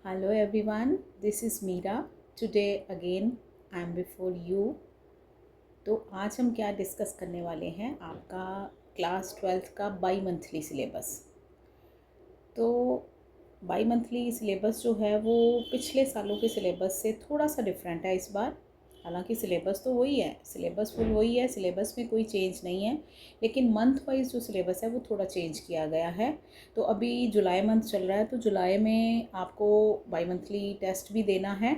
Hello everyone, this is Meera. Today again I am before you. तो आज हम क्या डिस्कस करने वाले हैं, आपका क्लास 12th का बाई मंथली सिलेबस। तो बाई मंथली सिलेबस जो है वो पिछले सालों के सिलेबस से थोड़ा सा डिफरेंट है इस बार। हालांकि सिलेबस तो वही है, सिलेबस फुल वही है, सिलेबस में कोई चेंज नहीं है, लेकिन मंथ वाइज जो सिलेबस है वो थोड़ा चेंज किया गया है। तो अभी जुलाई मंथ चल रहा है, तो जुलाई में आपको बाई मंथली टेस्ट भी देना है।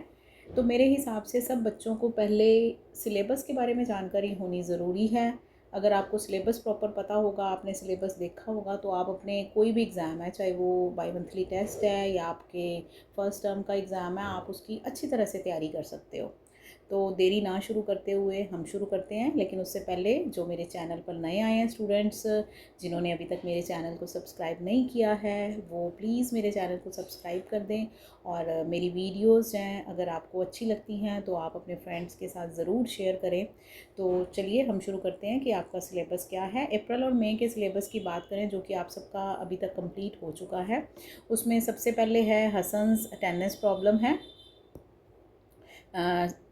तो मेरे हिसाब से सब बच्चों को पहले सिलेबस के बारे में जानकारी होनी ज़रूरी है। अगर आपको सिलेबस प्रॉपर पता होगा, आपने सिलेबस देखा होगा, तो आप अपने कोई भी एग्ज़ाम है, चाहे वो बाई मंथली टेस्ट है या आपके फर्स्ट टर्म का एग्ज़ाम है, आप उसकी अच्छी तरह से तैयारी कर सकते हो। तो देरी ना शुरू करते हुए हम शुरू करते हैं। लेकिन उससे पहले जो मेरे चैनल पर नए आए हैं स्टूडेंट्स, जिन्होंने अभी तक मेरे चैनल को सब्सक्राइब नहीं किया है, वो प्लीज़ मेरे चैनल को सब्सक्राइब कर दें। और मेरी वीडियोज़ हैं, अगर आपको अच्छी लगती हैं तो आप अपने फ्रेंड्स के साथ ज़रूर शेयर करें। तो चलिए हम शुरू करते हैं कि आपका सिलेबस क्या है। अप्रैल और मई के सिलेबस की बात करें, जो कि आप सबका अभी तक कंप्लीट हो चुका है, उसमें सबसे पहले है हसन्स अटेंडेंस प्रॉब्लम है।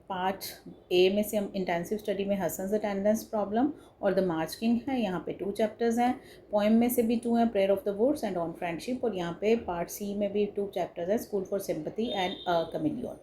पार्ट ए में से हम इंटेंसिव स्टडी में हसन्स अटेंडेंस प्रॉब्लम और द मार्च किंग है, यहाँ पे 2 चैप्टर्स हैं। पोएम में से भी 2 हैं, prayer of the woods and on friendship. और यहाँ पे पार्ट सी में भी 2 चैप्टर्स हैं, school for sympathy and a chameleon.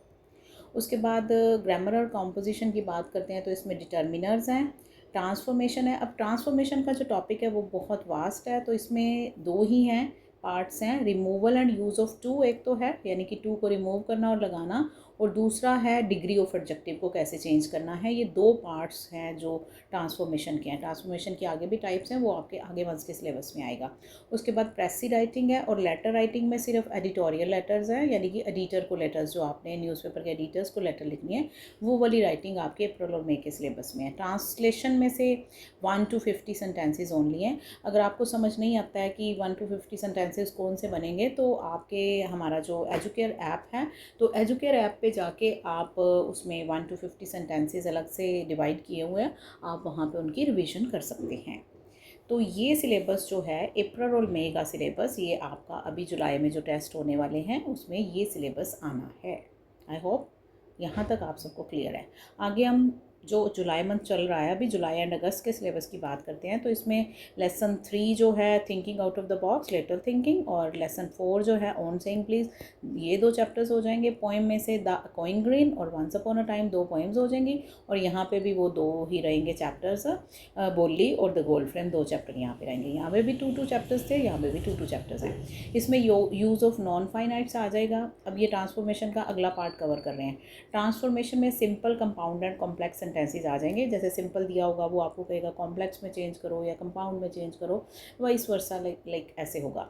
उसके बाद ग्रामर और कॉम्पोजिशन की बात करते हैं, तो इसमें डिटर्मिनर्स हैं, ट्रांसफॉर्मेशन है। अब ट्रांसफॉर्मेशन का जो टॉपिक है वो बहुत वास्ट है, तो इसमें 2 ही हैं पार्ट्स हैं, removal and use of two. एक तो है यानी कि टू को रिमूव करना और लगाना, और दूसरा है डिग्री ऑफ एडजेक्टिव को कैसे चेंज करना है। ये 2 पार्ट्स हैं जो ट्रांसफॉर्मेशन के हैं। ट्रांसफॉर्मेशन के आगे भी टाइप्स हैं, वो आपके आगे वंस के सिलेबस में आएगा। उसके बाद प्रेसी राइटिंग है, और लेटर राइटिंग में सिर्फ एडिटोरियल लेटर्स हैं, यानी कि एडिटर को लेटर्स, जो आपने न्यूज़पेपर के एडिटर्स को लेटर लिखनी है, वो वाली राइटिंग आपके अप्रैल और मई के सिलेबस में है। ट्रांसलेशन में से 1 to 50 सेंटेंसेज ओनली हैं। अगर आपको समझ नहीं आता है कि 1 to 50 सेंटेंसेज कौन से बनेंगे, तो आपके हमारा जो एजुकेयर ऐप है, तो एजुकेयर ऐप पे जाके आप उसमें 1 to 50 सेंटेंसेज अलग से डिवाइड किए हुए हैं, आप वहाँ पे उनकी रिवीजन कर सकते हैं। तो ये सिलेबस जो है अप्रैल और मई का सिलेबस, ये आपका अभी जुलाई में जो टेस्ट होने वाले हैं उसमें ये सिलेबस आना है। आई होप यहाँ तक आप सबको क्लियर है। आगे हम जो जुलाई मंथ चल रहा है, अभी जुलाई एंड अगस्त के सिलेबस की बात करते हैं, तो इसमें लेसन 3 जो है thinking out of the box, lateral thinking, और लेसन 4 जो है ऑन सेइंग प्लीज़, ये 2 चैप्टर्स हो जाएंगे। पोएम में से द कोइंग ग्रीन और once upon a time 2 poems हो जाएंगी, और यहाँ पे भी वो 2 ही रहेंगे चैप्टर्स, बोली और द गोल्ड फ्रेम 2 चैप्टर यहाँ पे रहेंगे। यहाँ पे भी 2 चैप्टर्स थे, यहाँ पे भी 2 चैप्टर्स हैं। इसमें यूज़ ऑफ नॉन फाइनाइट्स आ जाएगा। अब ये ट्रांसफॉर्मेशन का अगला पार्ट कवर कर रहे हैं। ट्रांसफॉर्मेशन में simple, compound and complex sentences आ जाएंगे। जैसे सिंपल दिया होगा वो आपको कहेगा कॉम्प्लेक्स में चेंज करो या कंपाउंड में चेंज करो, वाइस वर्सा, लाइक ऐसे होगा।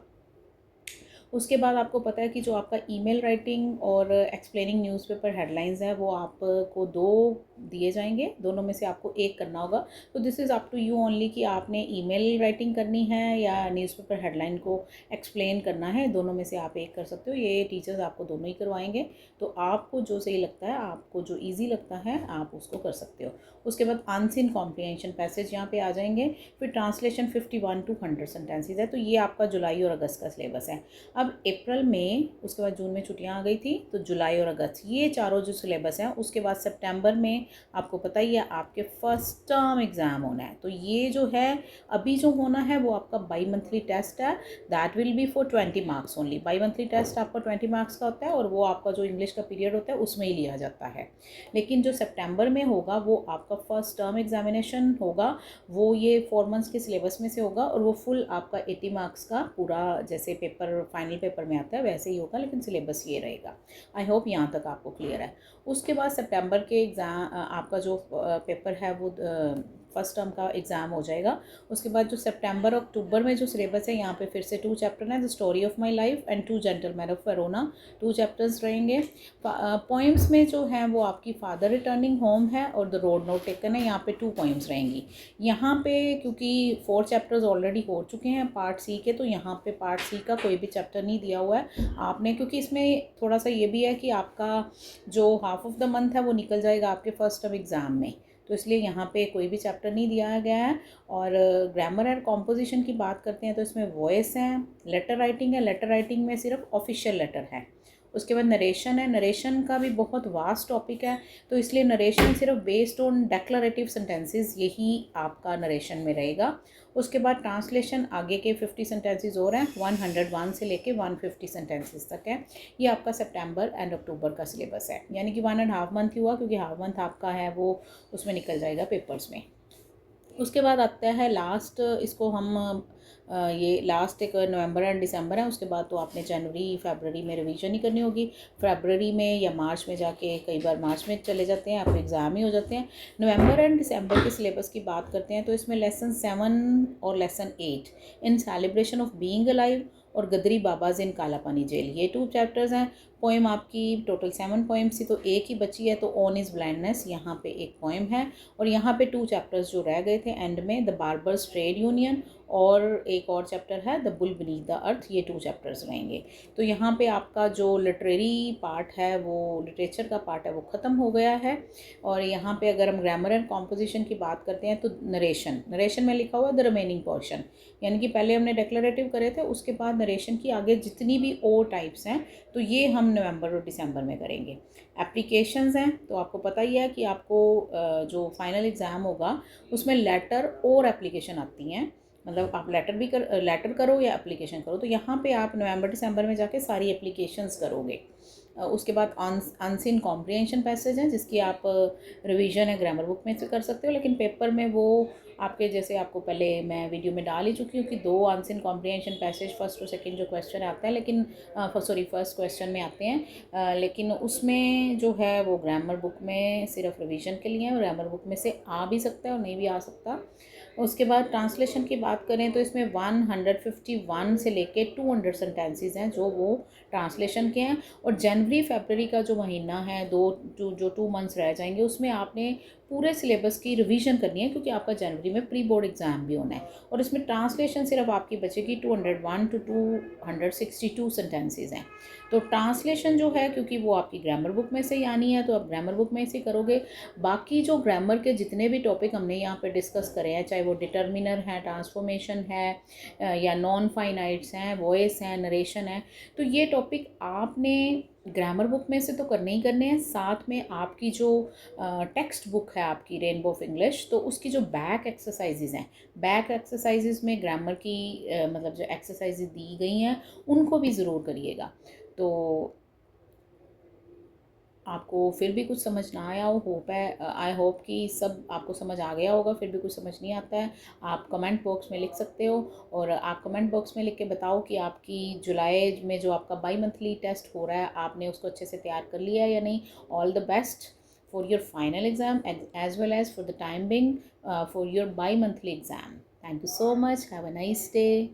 उसके बाद आपको पता है कि जो आपका ईमेल राइटिंग और एक्सप्लेनिंग न्यूज़पेपर हेडलाइंस है, वो आपको 2 दिए जाएंगे, दोनों में से आपको एक करना होगा। तो this is up to you only कि आपने ईमेल राइटिंग करनी है या न्यूज़पेपर हेडलाइन को एक्सप्लेन करना है, दोनों में से आप एक कर सकते हो। ये टीचर्स आपको दोनों ही करवाएंगे, तो आपको जो सही लगता है, आपको जो ईजी लगता है, आप उसको कर सकते हो। उसके बाद अनसीन कॉम्प्रिहेंशन पैसेज यहाँ पे आ जाएंगे। फिर ट्रांसलेशन 51 to 100 सेंटेंसेज है। तो ये आपका जुलाई और अगस्त का सिलेबस है। अब अप्रैल में, उसके बाद जून में छुट्टियां आ गई थी, तो जुलाई और अगस्त ये चारों जो सिलेबस हैं। उसके बाद सितंबर में आपको पता ही है आपके फर्स्ट टर्म एग्ज़ाम होना है। तो ये जो है अभी जो होना है वो आपका बाई मंथली टेस्ट है, that will be for 20 marks only. Bimonthly test आपका 20 मार्क्स का होता है, और वो आपका जो इंग्लिश का पीरियड होता है उसमें ही लिया जाता है। लेकिन जो सितंबर में होगा वो आपका फर्स्ट टर्म एग्जामिनेशन होगा, वो ये 4 मंथ्स के सिलेबस में से होगा, और वो फुल आपका 80 मार्क्स का पूरा, जैसे पेपर फाइनल पेपर में आता है वैसे ही होगा, लेकिन सिलेबस ये रहेगा। आई होप यहाँ तक आपको क्लियर है। उसके बाद सितंबर के एग्ज़ाम, आपका जो पेपर है वो फर्स्ट टर्म का एग्ज़ाम हो जाएगा। उसके बाद जो सितंबर अक्टूबर में जो सिलेबस है, यहाँ पे फिर से 2 चैप्टर हैं, the story of my life and 2 gentleman of Verona, 2 chapters रहेंगे। पोइम्स में जो है वो आपकी फादर रिटर्निंग होम है, और द रोड नोट टेकन है, यहाँ पे 2 पोइम्स रहेंगी। यहाँ पे क्योंकि 4 चैप्टर्स ऑलरेडी हो चुके हैं पार्ट सी के, तो यहाँ पे पार्ट सी का कोई भी चैप्टर नहीं दिया हुआ है आपने, क्योंकि इसमें थोड़ा सा ये भी है कि आपका जो हाफ ऑफ द मंथ है वो निकल जाएगा आपके फर्स्ट टर्म एग्ज़ाम में, तो इसलिए यहाँ पे कोई भी चैप्टर नहीं दिया गया है। और ग्रामर एंड कॉम्पोजिशन की बात करते हैं, तो इसमें वॉइस है, लेटर राइटिंग है, लेटर राइटिंग में सिर्फ ऑफिशियल लेटर है, उसके बाद नरेशन है, नरेशन का भी बहुत वास्ट टॉपिक है, तो इसलिए नरेशन सिर्फ बेस्ड ऑन डेक्लरेटिव सेंटेंसेस यही आपका नरेशन में रहेगा। उसके बाद ट्रांसलेशन आगे के 50 सेंटेंसेस और हैं, 101 से लेके 150 सेंटेंसेस तक है। ये आपका सितंबर एंड अक्टूबर का सिलेबस है, यानी कि 1.5 मंथ ही हुआ, क्योंकि हाफ मंथ आपका है वो उसमें निकल जाएगा पेपर्स में। उसके बाद आता है लास्ट, इसको हम ये लास्ट एक नवंबर एंड दिसंबर है। उसके बाद तो आपने जनवरी फरवरी में रिवीजन ही करनी होगी। फरवरी में या मार्च में जाके, कई बार मार्च में चले जाते हैं, आपके एग्ज़ाम ही हो जाते हैं। नवंबर एंड दिसंबर के सिलेबस की बात करते हैं तो इसमें लेसन 7 और lesson 8 in celebration of being alive और गदरी बाबाज इन काला पानी जेल, ये 2 चैप्टर्स हैं। पोएम आपकी टोटल 7 पोएम्स थी, तो एक ही बची है, तो ऑन इज़ ब्लाइंडनेस यहाँ पे एक पोएम है। और यहाँ पे 2 चैप्टर्स जो रह गए थे एंड में, द बार्बर्स ट्रेड यूनियन और एक और चैप्टर है the bull beneath the earth, ये 2 चैप्टर्स रहेंगे। तो यहाँ पे आपका जो लिटरेरी पार्ट है, वो लिटरेचर का पार्ट है, वो ख़त्म हो गया है। और यहाँ पे अगर हम ग्रामर एंड कॉम्पोजिशन की बात करते हैं तो नरेशन में लिखा हुआ द रिमेनिंग पोर्शन, यानी कि पहले हमने डिक्लेरेटिव करे थे, उसके बाद नरेशन की आगे जितनी भी और टाइप्स हैं तो ये हम नवंबर और दिसंबर में करेंगे। एप्लीकेशंस हैं तो आपको पता ही है कि आपको जो फाइनल एग्ज़ाम होगा उसमें लेटर और एप्लीकेशन आती हैं, मतलब आप लेटर करो या एप्लीकेशन करो, तो यहाँ पे आप नवंबर दिसंबर में जाके सारी एप्लीकेशंस करोगे। उसके बाद अनसीन कॉम्प्रिहेंशन पैसेज हैं जिसकी आप रिवीजन है ग्रामर बुक में से कर सकते हो, लेकिन पेपर में वो आपके, जैसे आपको पहले मैं वीडियो में डाल ही चुकी हूँ कि 2 अनसीन कॉम्प्रिहेंशन पैसेज फर्स्ट और सेकंड जो क्वेश्चन आते हैं, लेकिन फर्स्ट क्वेश्चन में आते हैं, लेकिन उसमें जो है वो ग्रामर बुक में सिर्फ रिवीजन के लिए है, और ग्रामर बुक में से आ भी सकता है और नहीं भी आ सकता। उसके बाद ट्रांसलेशन की बात करें तो इसमें 151 से लेके 200 सेंटेंसेस हैं जो वो ट्रांसलेशन के हैं। और जनवरी फरवरी का जो महीना है, जो 2 मंथ्स रह जाएंगे, उसमें आपने पूरे सिलेबस की रिवीजन करनी है, क्योंकि आपका जनवरी में प्री बोर्ड एग्ज़ाम भी होना है। और इसमें ट्रांसलेशन सिर्फ आपकी बचेगी 201 to 262 सेंटेंसेस हैं। तो ट्रांसलेशन जो है, क्योंकि वो आपकी ग्रामर बुक में से ही आनी है, तो आप ग्रामर बुक में से करोगे। बाकी जो ग्रामर के जितने भी टॉपिक हमने यहाँ पे डिस्कस करे हैं, चाहे वो डिटर्मिनर है, ट्रांसफॉर्मेशन है, या नॉन फाइनाइट्स हैं, वॉइस है, नरेशन है, तो ये टॉपिक आपने ग्रामर बुक में से तो करने ही करने हैं। साथ में आपकी जो टेक्स्ट बुक है आपकी रेनबो ऑफ इंग्लिश, तो उसकी जो बैक एक्सरसाइजेज हैं, बैक एक्सरसाइजेज में ग्रामर की मतलब जो एक्सरसाइजेज दी गई हैं उनको भी ज़रूर करिएगा। तो आपको फिर भी कुछ समझ ना आया हो, आई होप कि सब आपको समझ आ गया होगा। फिर भी कुछ समझ नहीं आता है, आप कमेंट बॉक्स में लिख सकते हो, और आप कमेंट बॉक्स में लिख के बताओ कि आपकी जुलाई में जो आपका बाई मंथली टेस्ट हो रहा है, आपने उसको अच्छे से तैयार कर लिया है या नहीं। All the best for your final exam as well as for the time being for your bimonthly exam. Thank you so much, have a nice day.